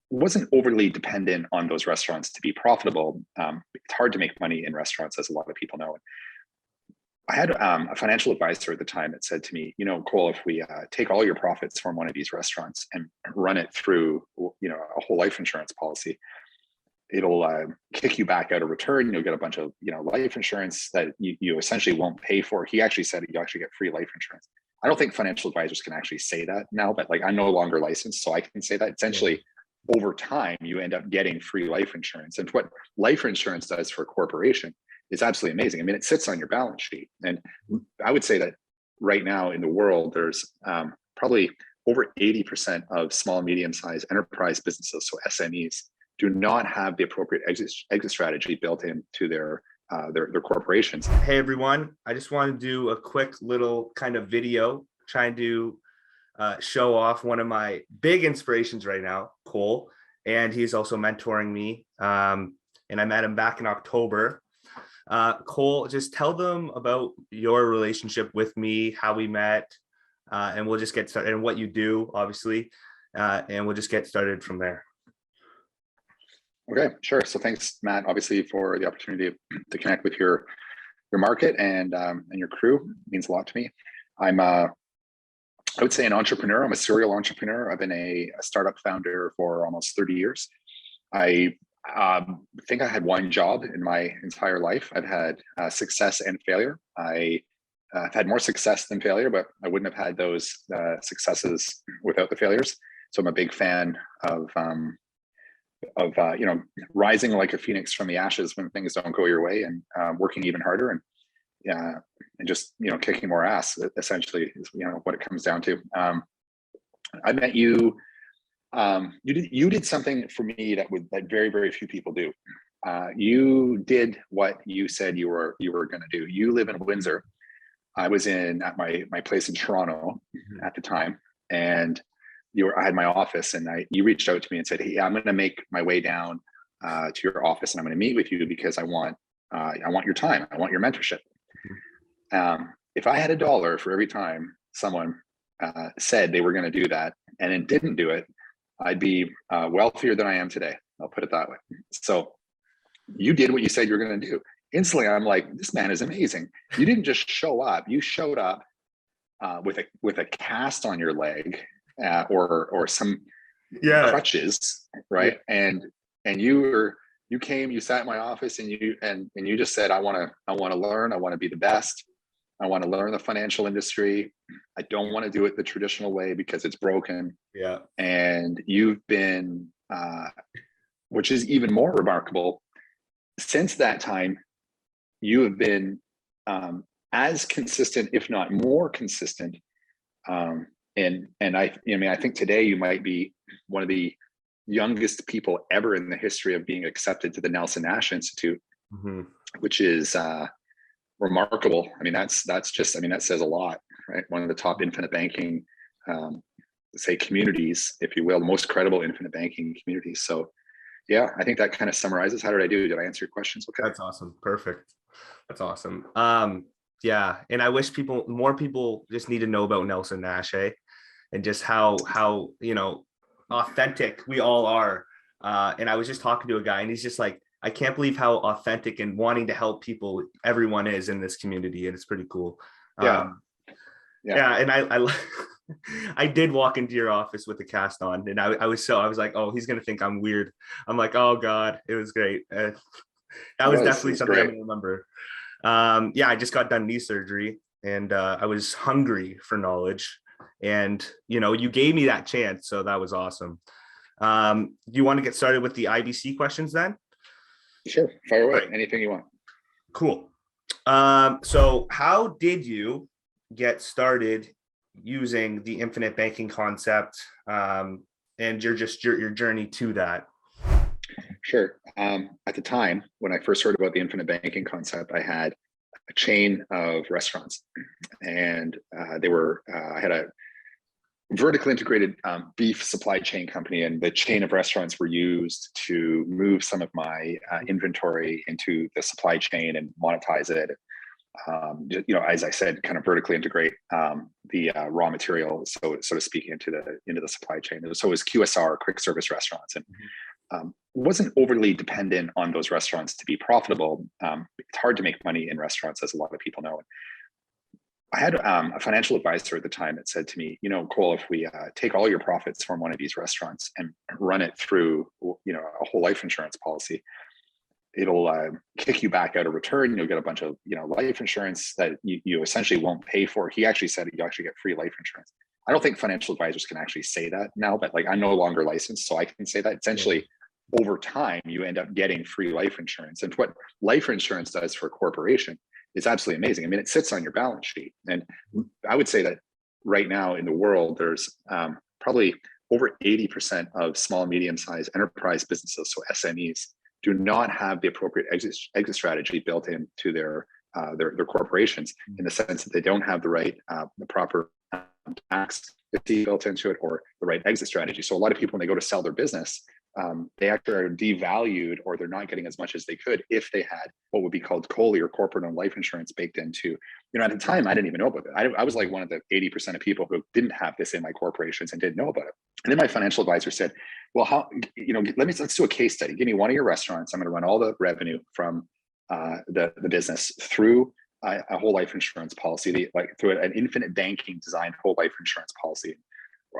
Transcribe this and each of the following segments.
wasn't overly dependent on those restaurants to be profitable. It's hard to make money in restaurants, as a lot of people know. I had a financial advisor at the time that said to me, Cole, if we take all your profits from one of these restaurants and run it through, a whole life insurance policy, it'll kick you back out of return. You'll get a bunch of, life insurance that you essentially won't pay for. He actually said you actually get free life insurance. I don't think financial advisors can actually say that now, but I'm no longer licensed, so I can say that. Essentially, over time, you end up getting free life insurance. And what life insurance does for a corporation is absolutely amazing. I mean, it sits on your balance sheet. And I would say that right now in the world, there's probably over 80% of small, medium-sized enterprise businesses, so SMEs, do not have the appropriate exit strategy built into their corporations. Hey everyone, I just want to do a quick little kind of video trying to show off one of my big inspirations right now, Cole, and he's also mentoring me. And I met him back in October. Cole, just tell them about your relationship with me, how we met, and we'll just get started, and what you do, obviously, and we'll just get started from there. Okay, sure. So thanks, Matt, obviously, for the opportunity to connect with your market and your crew. It means a lot to me. I'm I would say an entrepreneur. I'm a serial entrepreneur. I've been a startup founder for almost 30 years. I think I had one job in my entire life. I've had success and failure. I've had more success than failure, but I wouldn't have had those successes without the failures. So I'm a big fan of rising like a phoenix from the ashes when things don't go your way, and working even harder, and just kicking more ass, essentially, is what it comes down to. I met you. You did something for me that very, very few people do. You did what you said you were going to do. You live in Windsor. I was at my place in Toronto at the time, and I had my office, and you reached out to me and said, "Hey, I'm going to make my way down to your office, and I'm going to meet with you because I want your time. I want your mentorship." If I had $1 for every time someone said they were going to do that and then didn't do it, I'd be wealthier than I am today. I'll put it that way. So you did what you said you were going to do. Instantly, I'm like, this man is amazing. You didn't just show up. You showed up with a cast on your leg. Or some crutches, right? Yeah. And you came, you sat in my office, and you just said, I want to learn. I want to be the best. I want to learn the financial industry. I don't want to do it the traditional way because it's broken. Yeah. And you've been, which is even more remarkable, since that time, you have been as consistent, if not more consistent. And I think today you might be one of the youngest people ever in the history of being accepted to the Nelson Nash Institute, which is remarkable. I mean, that says a lot, right? One of the top infinite banking, communities, if you will, the most credible infinite banking communities. So yeah, I think that kind of summarizes. How did I do? Did I answer your questions? Okay. That's awesome. Perfect. That's awesome. Yeah. And I wish more people just need to know about Nelson Nash, and just how authentic we all are. And I was just talking to a guy, and he's just like, I can't believe how authentic and wanting to help people everyone is in this community. And it's pretty cool. Yeah. And I did walk into your office with the cast on, and I was like, oh, he's going to think I'm weird. I'm like, oh God, it was great. That was definitely something great. I'm going to remember. I just got done knee surgery, and I was hungry for knowledge, and you gave me that chance, so that was awesome. Do you want to get started with the IBC questions then? Sure, fire away. Right. Anything you want. Cool. So how did you get started using the infinite banking concept, and your journey to that? Sure. At the time when I first heard about the infinite banking concept, I had a chain of restaurants, and I had a vertically integrated beef supply chain company, and the chain of restaurants were used to move some of my inventory into the supply chain and monetize it. As I said, kind of vertically integrate the raw material, so to speak, into the supply chain. So it was QSR, quick service restaurants, and wasn't overly dependent on those restaurants to be profitable. It's hard to make money in restaurants, as a lot of people know. I had a financial advisor at the time that said to me, Cole, if we take all your profits from one of these restaurants and run it through, a whole life insurance policy, it'll kick you back out of return. You'll get a bunch of, life insurance that you essentially won't pay for. He actually said you actually get free life insurance. I don't think financial advisors can actually say that now, but like, I'm no longer licensed, so I can say that. Essentially, over time, you end up getting free life insurance. And what life insurance does for a corporation is absolutely amazing. I mean, it sits on your balance sheet. And I would say that right now in the world, there's probably over 80% of small, medium-sized enterprise businesses, so SMEs, do not have the appropriate exit strategy built into their corporations, in the sense that they don't have the proper tax built into it, or the right exit strategy. So a lot of people, when they go to sell their business, they actually are devalued, or they're not getting as much as they could if they had what would be called COLI, or corporate owned life insurance, baked into. At the time, I didn't even know about it. I was like one of the 80% of people who didn't have this in my corporations and didn't know about it. And then my financial advisor said, well, let's do a case study. Give me one of your restaurants. I'm going to run all the revenue from the business through a whole life insurance policy, like through an infinite banking designed whole life insurance policy.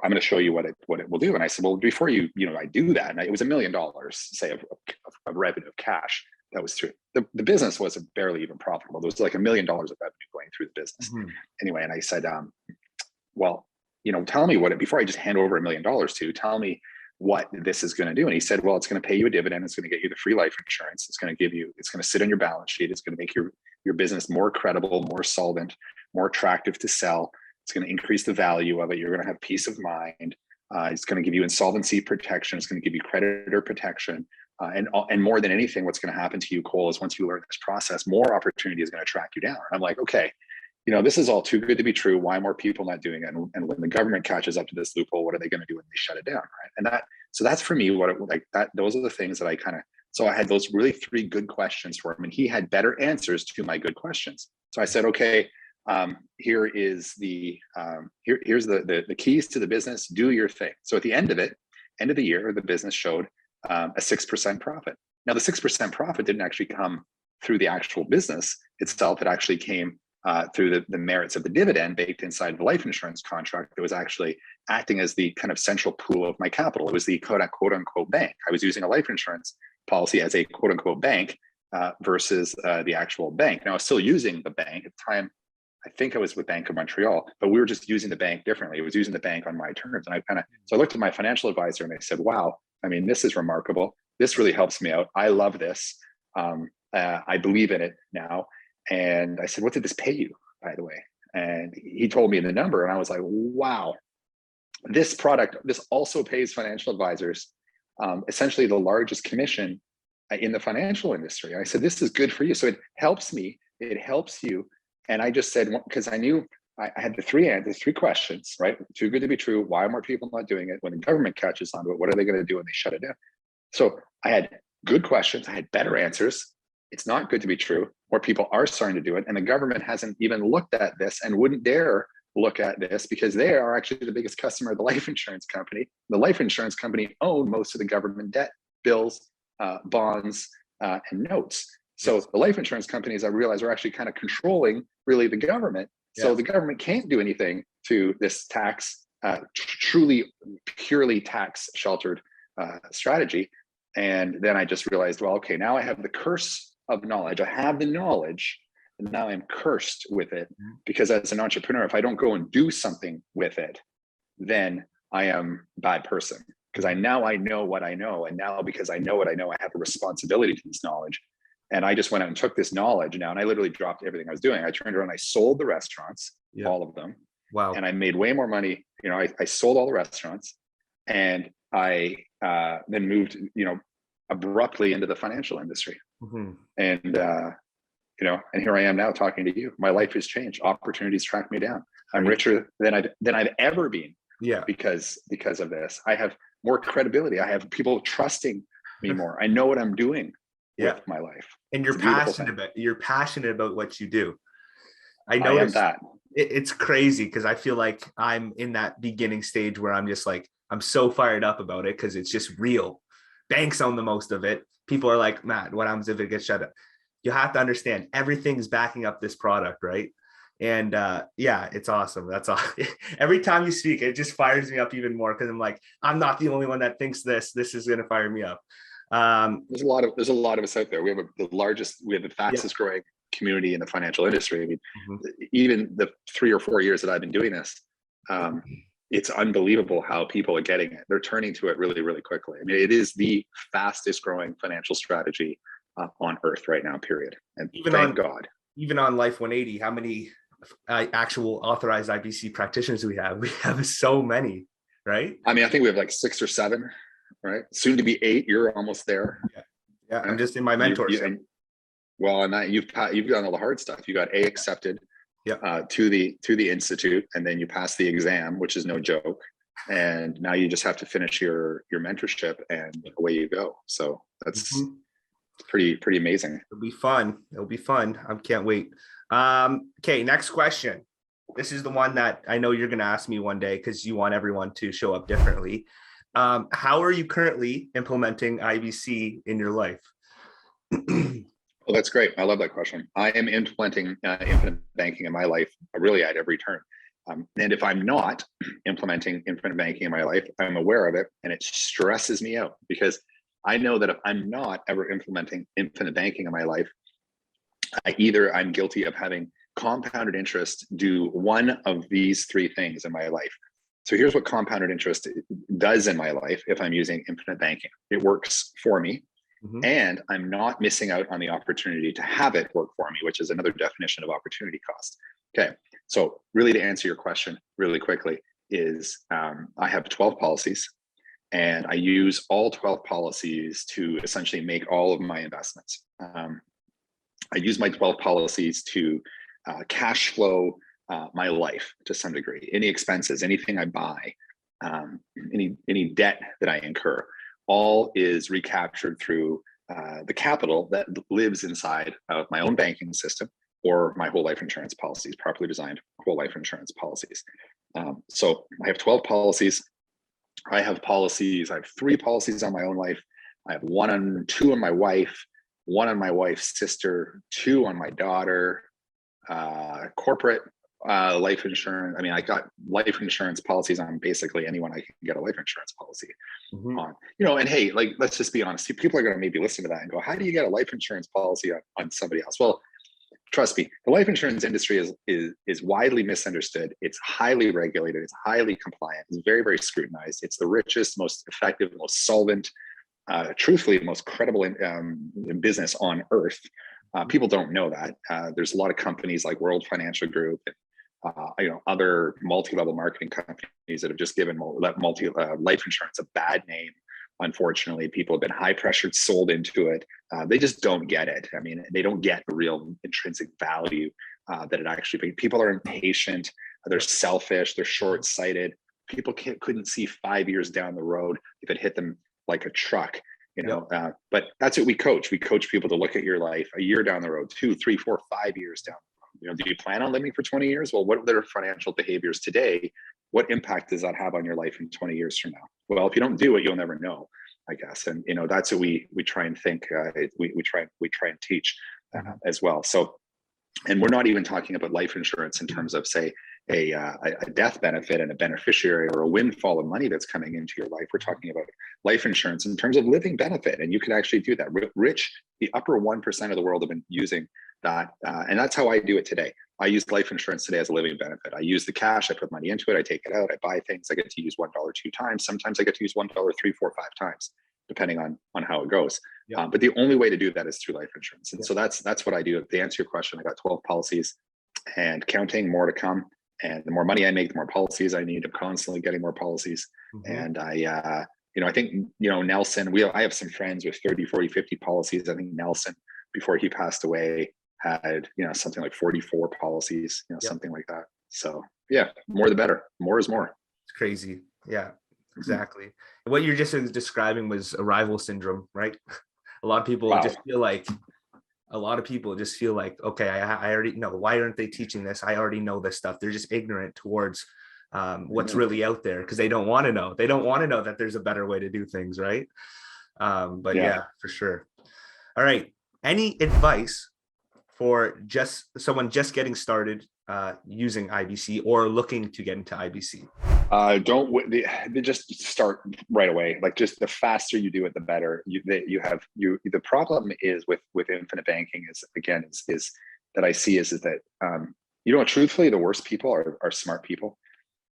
I'm going to show you what it will do. And I said, well, before I do that, and it was $1 million, say, of revenue, of cash that was through the business. Was barely even profitable. There was like $1 million of revenue going through the business. Anyway, and I said, well, tell me before I just hand over $1 million to, tell me what this is going to do. And he said, well, it's going to pay you a dividend. It's going to get you the free life insurance. It's going to sit on your balance sheet. It's going to make your business more credible, more solvent, more attractive to sell. It's going to increase the value of it. You're going to have peace of mind. It's going to give you insolvency protection. It's going to give you creditor protection. And more than anything, what's going to happen to you, Cole, is once you learn this process, more opportunity is going to track you down. I'm like, okay, this is all too good to be true. Why are more people not doing it? And when the government catches up to this loophole, what are they going to do when they shut it down? Right. And so that's for me those are the things that so I had those really 3 good questions for him, and he had better answers to my good questions. So I said, okay, here is here's the keys to the business. Do your thing. So at the end of the year, the business showed a 6% profit. Now, the 6% profit didn't actually come through the actual business itself. It actually came through the merits of the dividend baked inside the life insurance contract that was actually acting as the kind of central pool of my capital. It was the quote unquote bank. I was using a life insurance policy as a quote unquote bank versus the actual bank. Now, I was still using the bank at the time. I think I was with Bank of Montreal, but we were just using the bank differently. It was using the bank on my terms. And so I looked at my financial advisor and I said, wow, I mean, this is remarkable. This really helps me out. I love this. I believe in it now. And I said, what did this pay you, by the way? And he told me the number, and I was like, wow, this product, this also pays financial advisors essentially the largest commission in the financial industry. And I said, this is good for you. So it helps me, it helps you. And I just said, because I knew I had the 3 questions, right? Too good to be true. Why are more people not doing it? When the government catches onto it, what are they going to do when they shut it down? So I had good questions. I had better answers. It's not good to be true. More people are starting to do it. And the government hasn't even looked at this and wouldn't dare look at this, because they are actually the biggest customer of the life insurance company. The life insurance company owned most of the government debt, bills, bonds, and notes. So the life insurance companies, I realize, are actually kind of controlling really the government. So the government can't do anything to this tax, truly purely tax sheltered strategy. And then I just realized, well, okay, now I have the curse of knowledge. I have the knowledge, and now I'm cursed with it, because as an entrepreneur, if I don't go and do something with it, then I am a bad person, because I know what I know. And now, because I know what I know, I have a responsibility to this knowledge. And I just went out and took this knowledge now, and I literally dropped everything I was doing. I turned around, I sold the restaurants, all of them. Wow. And I made way more money. I sold all the restaurants, and I then moved, abruptly into the financial industry. And, and here I am now talking to you. My life has changed. Opportunities track me down. I'm richer than I've ever been. Yeah. Because of this, I have more credibility. I have people trusting me more. I know what I'm doing with my life. And you're passionate about what you do. I I am noticed that. it's crazy because I feel like I'm in that beginning stage where I'm just like, I'm so fired up about it because it's just real. Banks own the most of it. People are like, Matt, what happens if it gets shut down? You have to understand everything's backing up this product, right? And yeah, it's awesome. That's all. Every time you speak, it just fires me up even more because I'm like, I'm not the only one that thinks this. This is going to fire me up. There's a lot of us out there. We have the Yeah. fastest growing community in the financial industry. I mean, Mhm. even the 3 or 4 years that I've been doing this, um, it's unbelievable how people are getting it. They're turning to it really, really quickly. I mean, it is the fastest growing financial strategy on earth right now, period. And Even thank on God. even on Life 180, how many actual authorized IBC practitioners do we have? We have so many, right? I mean, I think we have like 6 or 7, right? Soon to be 8. You're almost there. Yeah. Yeah, I'm Right? just in my mentorship. And that you've done all the hard stuff. You got accepted Yeah. to the institute, and then you pass the exam, which is no joke. And now you just have to finish your mentorship, and away you go. So that's Mhm. pretty amazing. It'll be fun. It'll be fun. I can't wait. Okay, next question. This is the one that I know you're going to ask me one day because you want everyone to show up differently. How are you currently implementing IBC in your life? Well, that's great. I love that question. I am implementing infinite banking in my life really at every turn. And if I'm not implementing infinite banking in my life, I'm aware of it, and it stresses me out because I know that if I'm not ever implementing infinite banking in my life, I'm guilty of having compounded interest do one of these 3 things in my life. So here's what compounded interest does in my life if I'm using infinite banking. It works for me, Mhm. and I'm not missing out on the opportunity to have it work for me, which is another definition of opportunity cost. Okay, so really to answer your question really quickly is I have 12 policies, and I use all 12 policies to essentially make all of my investments. I use my 12 policies to cash flow my life to some degree. Any expenses, anything I buy, any debt that I incur, all is recaptured through the capital that lives inside of my own banking system or my whole life insurance policies, properly designed whole life insurance policies. So I have 12 policies. I have 3 policies on my own life. I have 2 on my wife, 1 on my wife's sister, 2 on my daughter, corporate life insurance. I mean, I got life insurance policies on basically anyone I can get a life insurance policy Mhm. on. And hey, like, let's just be honest. People are going to maybe listen to that and go, how do you get a life insurance policy on somebody else? Well, trust me, the life insurance industry is widely misunderstood. It's highly regulated. It's highly compliant. It's very, very scrutinized. It's the richest, most effective, most solvent, truthfully, most credible in business on earth. People don't know that. There's a lot of companies like World Financial Group and other multi-level marketing companies that have just given life insurance a bad name. Unfortunately, people have been high pressured, sold into it. They just don't get it. I mean, they don't get the real intrinsic value that it actually. People are impatient. They're selfish. They're short-sighted. People couldn't see 5 years down the road if it hit them like a truck. But that's what we coach. We coach people to look at your life a year down the road, 2, 3, 4, 5 years down the road. Do you plan on living for 20 years? Well, what are their financial behaviors today? What impact does that have on your life in 20 years from now? Well, if you don't do it, you'll never know, I guess. And that's what we try and think. We try and teach as well. So, and we're not even talking about life insurance in terms of, say, a death benefit and a beneficiary or a windfall of money that's coming into your life. We're talking about life insurance in terms of living benefit, and you can actually do that. Rich, the upper 1% of the world have been using that, and that's how I do it today. I use life insurance today as a living benefit. I use the cash, I put money into it, I take it out, I buy things. I get to use $1 2 times. Sometimes I get to use $1 3, 4, 5 times, depending on how it goes. Yeah. But the only way to do that is through life insurance. And Yeah. so that's what I do. To answer your question, I got 12 policies and counting, more to come. And the more money I make, the more policies I need. I'm constantly getting more policies. Mhm. And I think, Nelson, I have some friends with 30, 40, 50 policies. I think Nelson, before he passed away, had, something like 44 policies, Yep. something like that. So yeah, more the better. More is more. It's crazy. Yeah, exactly. What you're just describing was arrival syndrome, right? A lot of people Wow. just feel like a lot of people just feel like, okay, I already know. Why aren't they teaching this? I already know this stuff. They're just ignorant towards what's really out there because they don't want to know. They don't want to know that there's a better way to do things, right? But yeah, for sure. All right. Any advice for just someone just getting started using IBC or looking to get into IBC? They just start right away. Like, just the faster you do it, the better. The problem is with infinite banking is, again, is that I see is that truthfully, the worst people are smart people.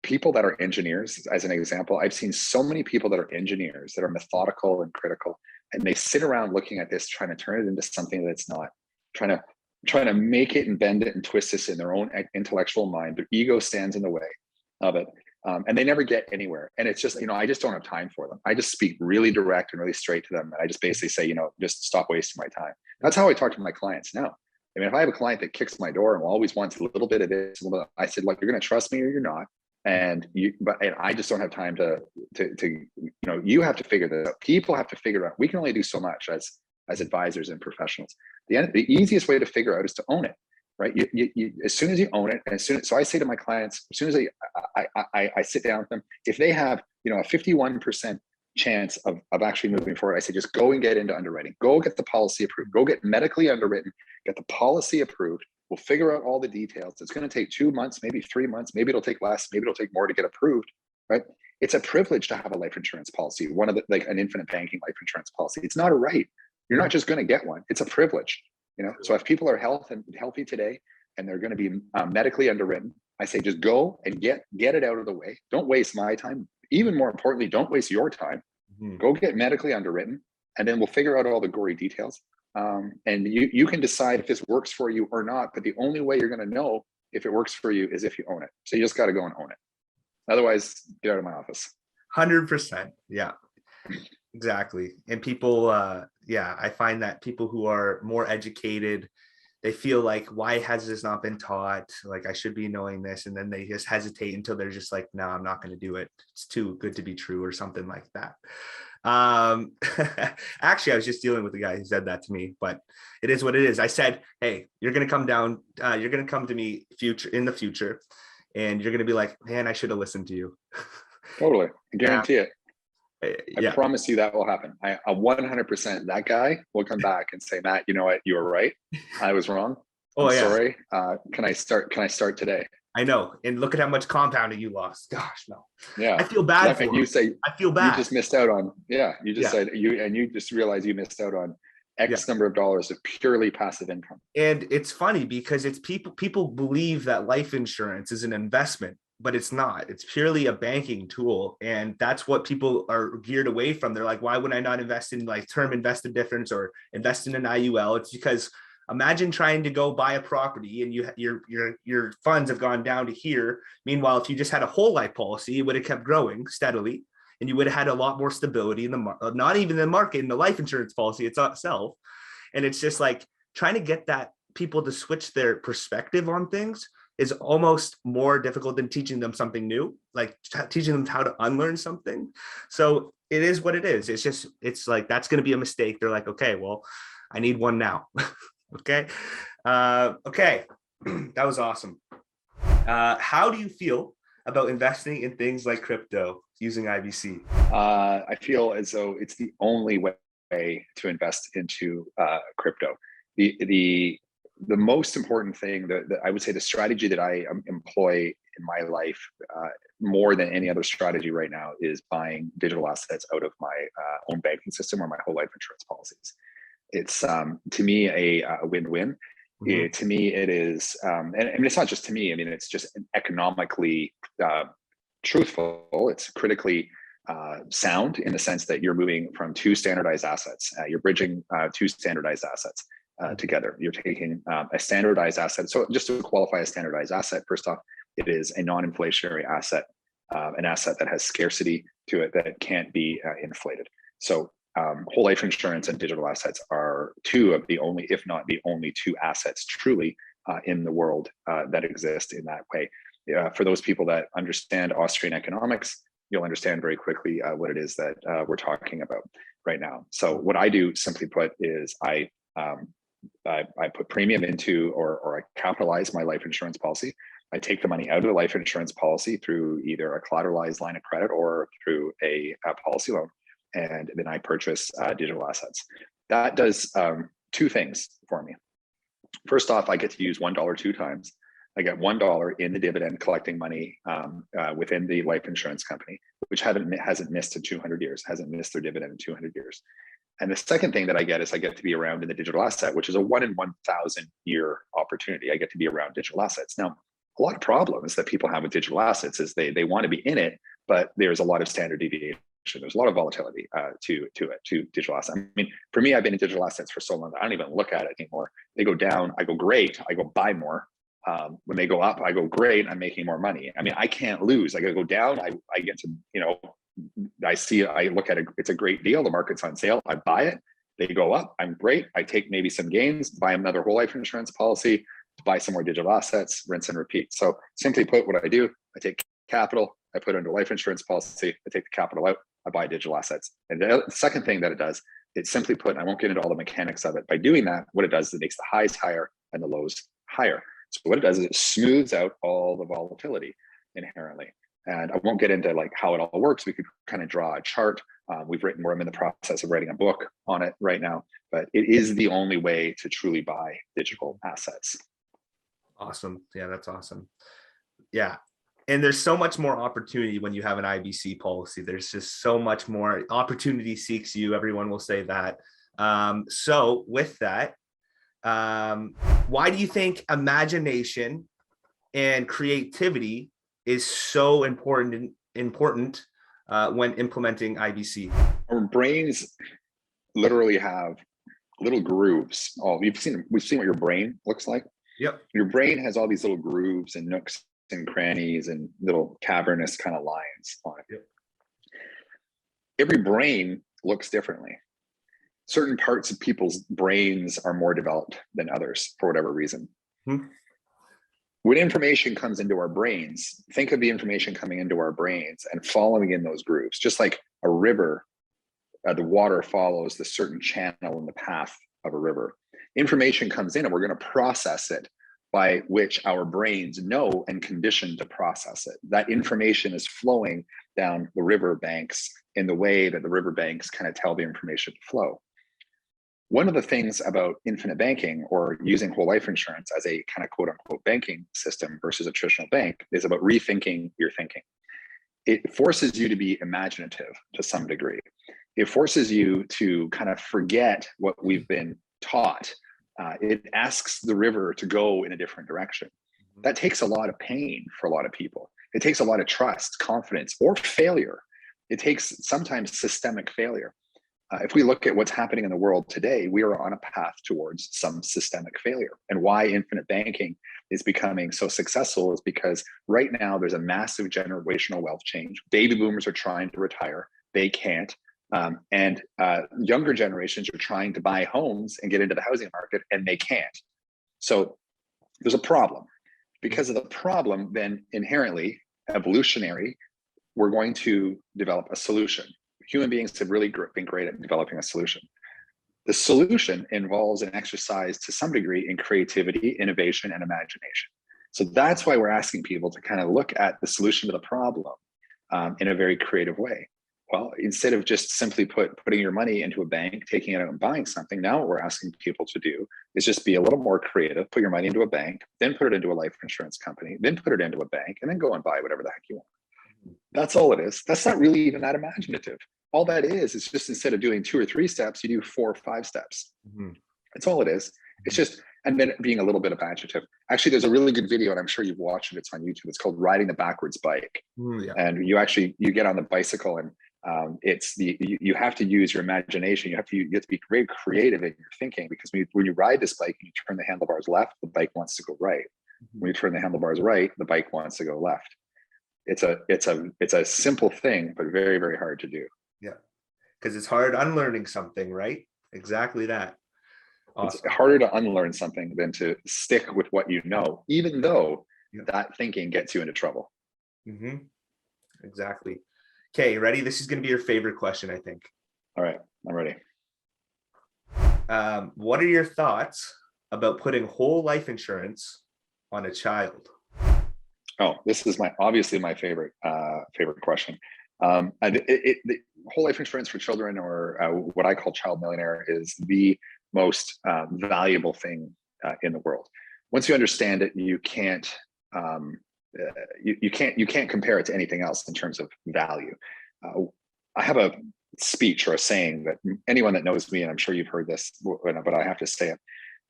People that are engineers, as an example, I've seen so many people that are engineers that are methodical and critical, and they sit around looking at this, trying to turn it into something that's not, trying to make it and bend it and twist this in their own intellectual mind. Their ego stands in the way of it. And they never get anywhere. And it's just, I just don't have time for them. I just speak really direct and really straight to them. And I just basically say, just stop wasting my time. That's how I talk to my clients now. I mean, if I have a client that kicks my door and always wants a little bit of this, I said, look, you're going to trust me or you're not. And I just don't have time to you have to figure this out. People have to figure it out. We can only do so much as advisors and professionals. The easiest way to figure out is to own it. Right. You as soon as you own it, and so I say to my clients, as soon as I sit down with them, if they have, a 51% chance of actually moving forward, I say, just go and get into underwriting, go get the policy approved, go get medically underwritten, get the policy approved. We'll figure out all the details. It's going to take 2 months, maybe 3 months, maybe it'll take less, maybe it'll take more to get approved. Right. It's a privilege to have a life insurance policy, like an infinite banking life insurance policy. It's not a right. You're not just going to get one. It's a privilege. So if people are healthy today and they're going to be medically underwritten, I say, just go and get it out of the way. Don't waste my time. Even more importantly, don't waste your time. Go get medically underwritten, and then we'll figure out all the gory details. And you can decide if this works for you or not. But the only way you're going to know if it works for you is if you own it. So you just got to go and own it. Otherwise, get out of my office. 100%. Yeah. Exactly. And people, I find that people who are more educated, they feel like, why has this not been taught? Like, I should be knowing this. And then they just hesitate until they're just like, no, I'm not going to do it. It's too good to be true or something like that. Actually, I was just dealing with the guy who said that to me, but it is what it is. I said, hey, you're going to come down, you're going to come to me in the future, and you're going to be like, man, I should have listened to you. Totally. I guarantee it. I promise you that will happen. I 100%. That guy will come back and say, Matt, you know what? You were right. I was wrong. I'm sorry. Can I start today? I know. And look at how much compounding you lost. Gosh, no. Yeah. I feel bad for you. Say, I feel bad. You just missed out on, you just said you just realized you missed out on X number of dollars of purely passive income. And it's funny because it's people believe that life insurance is an investment, but it's not. It's purely a banking tool. And that's what people are geared away from. They're like, why would I not invest in like term invested difference or invest in an IUL? It's because imagine trying to go buy a property and your funds have gone down to here. Meanwhile, if you just had a whole life policy, it would have kept growing steadily and you would have had a lot more stability in the not even the market, in the life insurance policy itself. And it's just like trying to get that people to switch their perspective on things is almost more difficult than teaching them something new, like teaching them how to unlearn something. So it is what it is. It's like, that's going to be a mistake. They're like, okay, well, I need one now. Okay. Okay. That was awesome. How do you feel about investing in things like crypto using IBC? I feel as though it's the only way to invest into crypto. The most important thing that I would say, the strategy that I employ in my life more than any other strategy right now, is buying digital assets out of my own banking system or my whole life insurance policies. It's to me a win-win. Mm-hmm. To me, it is, and it's not just to me. I mean, it's just economically truthful. It's critically sound in the sense that you're moving from two standardized assets. You're bridging two standardized assets together. You're taking a standardized asset. So just to qualify a standardized asset, first off, it is a non-inflationary asset, an asset that has scarcity to it that can't be inflated. So whole life insurance and digital assets are two of the only, if not the only two assets truly in the world that exist in that way. For those people that understand Austrian economics, you'll understand very quickly what it is that we're talking about right now. So what I do, simply put, is I I put premium into, or I capitalize my life insurance policy. I take the money out of the life insurance policy through either a collateralized line of credit or through a policy loan. And then I purchase digital assets. That does two things for me. First off, I get to use $1 two times. I get $1 in the dividend collecting money within the life insurance company, which hasn't missed in 200 years, hasn't missed their dividend in 200 years. And the second thing that I get is I get to be around in the digital asset, which is a 1 in 1,000 year opportunity. I get to be around digital assets. Now, a lot of problems that people have with digital assets is they want to be in it, but there's a lot of standard deviation. There's a lot of volatility to digital assets. I mean, for me, I've been in digital assets for so long, I don't even look at it anymore. They go down, I go great, I go buy more. When they go up, I go great, I'm making more money. I mean, I can't lose. I gotta go down, I get to, I look at it, it's a great deal, the market's on sale, I buy it, they go up, I'm great, I take maybe some gains, buy another whole life insurance policy, buy some more digital assets, rinse and repeat. So simply put, what I do, I take capital, I put it into a life insurance policy, I take the capital out, I buy digital assets. And the second thing that it does, it's simply put, and I won't get into all the mechanics of it, by doing that, what it does is it makes the highs higher and the lows higher. So what it does is it smooths out all the volatility inherently. And I won't get into like how it all works. We could kind of draw a chart. I'm in the process of writing a book on it right now, but it is the only way to truly buy digital assets. Awesome. Yeah, that's awesome. Yeah. And there's so much more opportunity when you have an IBC policy. There's just so much more opportunity seeks you. Everyone will say that. So with that, why do you think imagination and creativity is so important when implementing IBC? Our brains literally have little grooves. We've seen what your brain looks like. Yep. Your brain has all these little grooves and nooks and crannies and little cavernous kind of lines on it. Yep. Every brain looks differently. Certain parts of people's brains are more developed than others for whatever reason. When information comes into our brains, think of the information coming into our brains and following in those grooves. Just like a river, the water follows the certain channel in the path of a river. Information comes in and we're going to process it by which our brains know and condition to process it. That information is flowing down the river banks in the way that the river banks kind of tell the information to flow. One of the things about infinite banking or using whole life insurance as a kind of quote unquote banking system versus a traditional bank is about rethinking your thinking. It forces you to be imaginative to some degree. It forces you to kind of forget what we've been taught. It asks the river to go in a different direction. That takes a lot of pain for a lot of people. It takes a lot of trust, confidence, or failure. It takes sometimes systemic failure. If we look at what's happening in the world today, we are on a path towards some systemic failure. And why infinite banking is becoming so successful is because right now there's a massive generational wealth change. Baby boomers are trying to retire. They can't. And younger generations are trying to buy homes and get into the housing market, and they can't. So there's a problem. Because of the problem, then inherently, evolutionary, we're going to develop a solution. Human beings have really been great at developing a solution. The solution involves an exercise to some degree in creativity, innovation, and imagination. So that's why we're asking people to kind of look at the solution to the problem in a very creative way. Well, instead of just simply putting your money into a bank, taking it out and buying something, now what we're asking people to do is just be a little more creative, put your money into a bank, then put it into a life insurance company, then put it into a bank, and then go and buy whatever the heck you want. That's all it is. That's not really even that imaginative. All that is just instead of doing 2 or 3 steps, you do 4 or 5 steps. That's all it is. It's just, and then being a little bit imaginative. Actually, there's a really good video, and I'm sure you've watched it. It's on YouTube. It's called Riding the Backwards Bike. And you get on the bicycle, and you have to use your imagination. You have to be very creative in your thinking, because when you ride this bike and you turn the handlebars left, the bike wants to go right. When you turn the handlebars right, the bike wants to go left. It's a simple thing, but very, very hard to do. Yeah, because it's hard unlearning something, right? Exactly that. Awesome. It's harder to unlearn something than to stick with what you know, even though that thinking gets you into trouble. Exactly. Okay, ready? This is going to be your favorite question, I think. All right, I'm ready. What are your thoughts about putting whole life insurance on a child? Oh, this is obviously my favorite question. The whole life insurance for children, or what I call child millionaire, is the most valuable thing in the world. Once you understand it, you can't you can't compare it to anything else in terms of value. I have a speech or a saying that anyone that knows me, and I'm sure you've heard this, but I have to say it.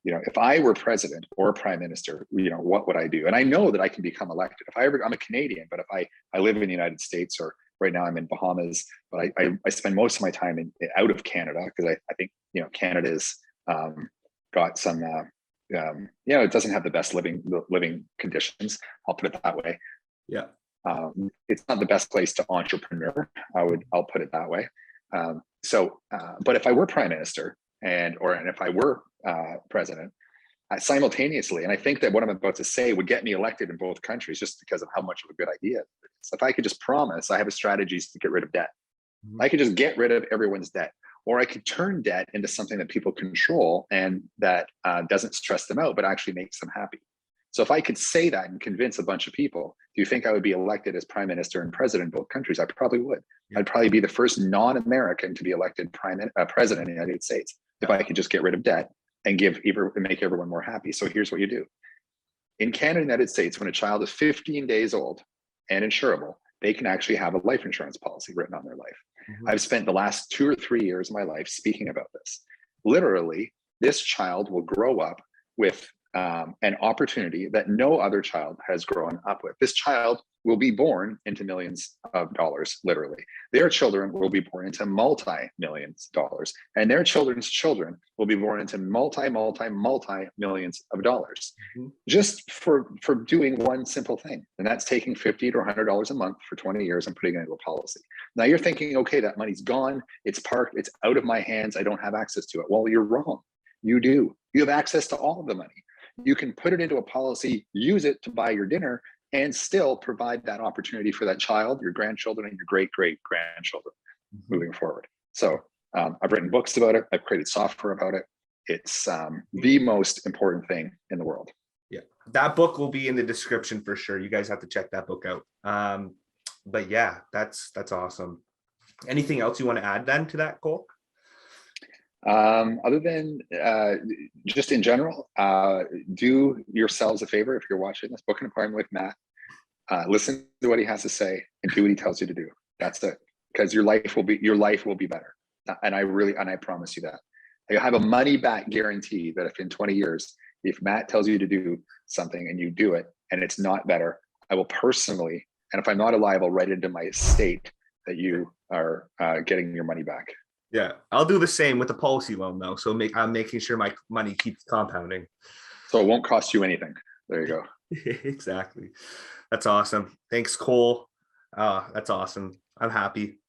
If I were president or prime minister, what would I do? And I know that I can become elected. I'm a Canadian, but if I live in the United States, or right now I'm in Bahamas, but I spend most of my time out of Canada, because I think, Canada's got some, it doesn't have the best living conditions. I'll put it that way. Yeah. It's not the best place to entrepreneur. I'll put it that way. But if I were prime minister, and if I were president, simultaneously, and I think that what I'm about to say would get me elected in both countries, just because of how much of a good idea it is. If I could just promise, I have strategies to get rid of debt. I could just get rid of everyone's debt, or I could turn debt into something that people control and that doesn't stress them out, but actually makes them happy. So if I could say that and convince a bunch of people, do you think I would be elected as prime minister and president in both countries? I probably would. I'd probably be the first non-American to be elected president of the United States, if I could just get rid of debt and make everyone more happy. So here's what you do. In Canada and the United States, when a child is 15 days old and insurable, they can actually have a life insurance policy written on their life. I've spent the last 2 or 3 years of my life speaking about this. Literally, this child will grow up with an opportunity that no other child has grown up with. This child will be born into millions of dollars, literally. Their children will be born into multi-millions of dollars, and their children's children will be born into multi-millions of dollars, just for doing one simple thing. And that's taking $50 to $100 a month for 20 years and putting it into a policy. Now you're thinking, okay, that money's gone, it's parked, it's out of my hands, I don't have access to it. Well, you're wrong. You do. You have access to all of the money. You can put it into a policy, use it to buy your dinner, and still provide that opportunity for that child, your grandchildren, and your great-great-grandchildren moving forward. So I've written books about it. I've created software about it. It's the most important thing in the world. Yeah, that book will be in the description for sure. You guys have to check that book out. But yeah, that's awesome. Anything else you want to add then to that, Cole? Other than just in general, do yourselves a favor. If you're watching this, book an appointment with Matt, listen to what he has to say, and do what he tells you to do. That's it. Because your life will be better. And I promise you that. I have a money back guarantee that if in 20 years, if Matt tells you to do something and you do it and it's not better, I will personally, and if I'm not alive, I'll write it into my estate that you are getting your money back. Yeah, I'll do the same with the policy loan though. So I'm making sure my money keeps compounding. So it won't cost you anything. There you go. Exactly. That's awesome. Thanks, Cole. That's awesome. I'm happy.